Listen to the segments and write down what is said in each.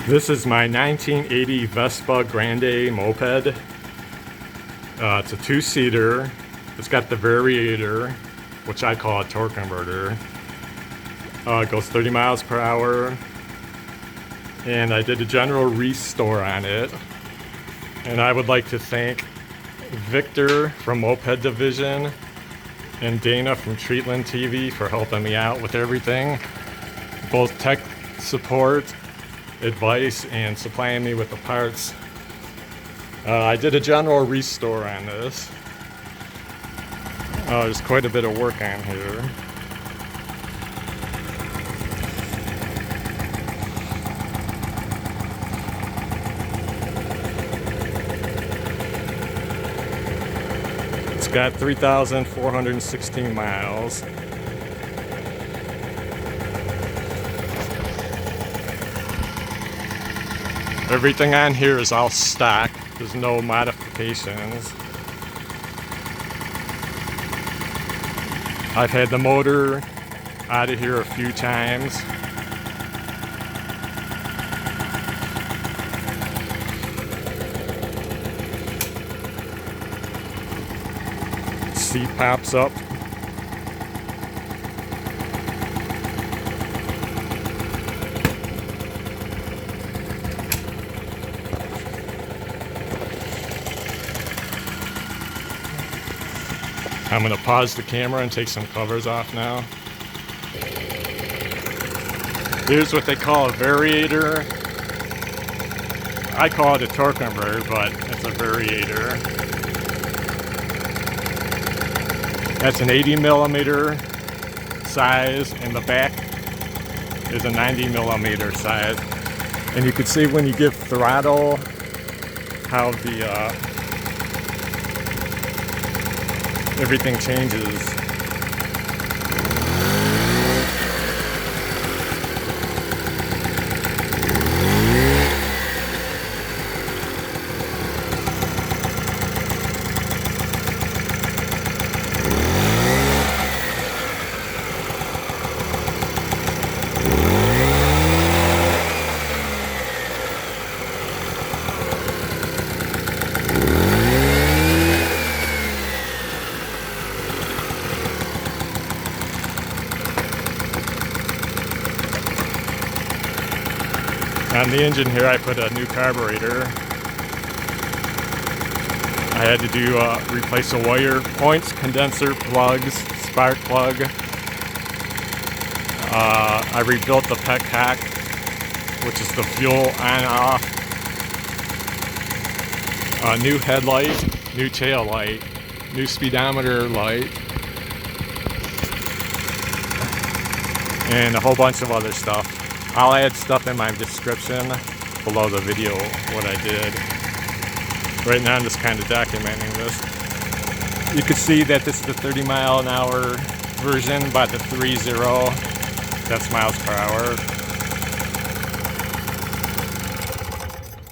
This is my 1980 Vespa Grande Moped. It's a two-seater. It's got the Variator, which I call a torque converter. It goes 30 miles per hour. And I did a general restore on it. And I would like to thank Victor from Moped Division and Dana from Treatland TV for helping me out with everything. Both tech support, advice, and supplying me with the parts. I did a general restore on this. There's quite a bit of work on here. It's got 3,416 miles. Everything on here is all stock. There's no modifications. I've had the motor out of here a few times. Seat pops up. I'm going to pause the camera and take some covers off now. Here's what they call a Variator. I call it a torque converter, but it's a Variator. That's an 80 millimeter size, and the back is a 90 millimeter size. And you can see when you give throttle how the everything changes. On the engine here, I put a new carburetor. I had to do replace a wire, points, condenser, plugs, spark plug. I rebuilt the petcock, which is the fuel on-off. New headlight, new tail light, new speedometer light, and a whole bunch of other stuff. I'll add stuff in my description below the video what I did. Right now I'm just kind of documenting this. You can see that this is the 30 mile an hour version, but the 30, that's miles per hour.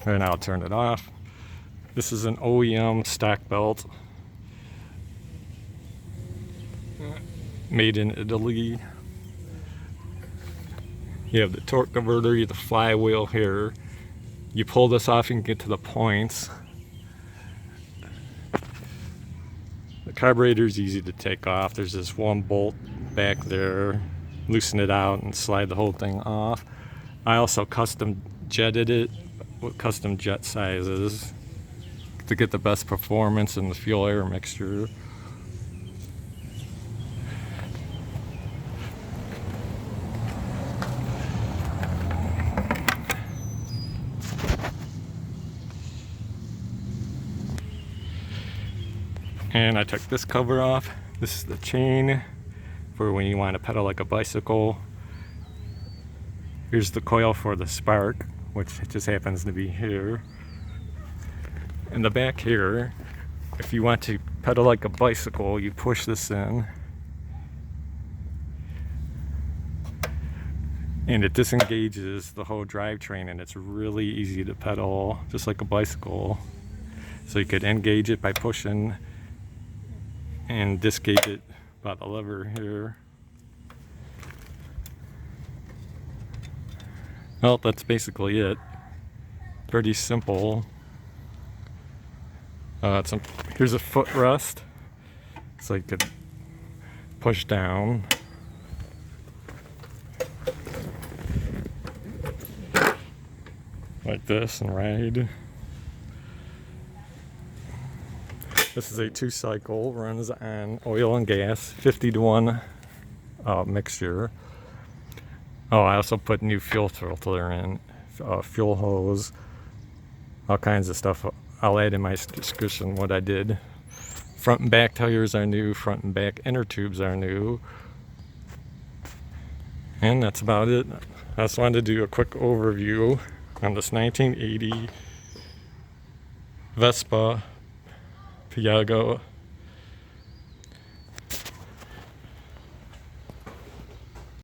And I'll turn it off. This is an OEM stock belt. Made in Italy. You have the torque converter, you have the flywheel here. You pull this off, you can get to the points. The carburetor is easy to take off. There's this one bolt back there. Loosen it out and slide the whole thing off. I also custom jetted it with custom jet sizes to get the best performance in the fuel air mixture. And I took this cover off. This is the chain for when you want to pedal like a bicycle. Here's the coil for the spark, which just happens to be here. In the back here, if you want to pedal like a bicycle, you push this in. And it disengages the whole drivetrain, and it's really easy to pedal, just like a bicycle. So you could engage it by pushing and disengage it by the lever here. Well, that's basically it. Pretty simple. Here's a footrest, so you could push down. Like this and ride. This is a 2-cycle, runs on oil and gas, 50-to-1 mixture. Oh, I also put new fuel filter in, fuel hose, all kinds of stuff. I'll add in my description what I did. Front and back tires are new, front and back inner tubes are new. And that's about it. I just wanted to do a quick overview on this 1980 Vespa Piaggio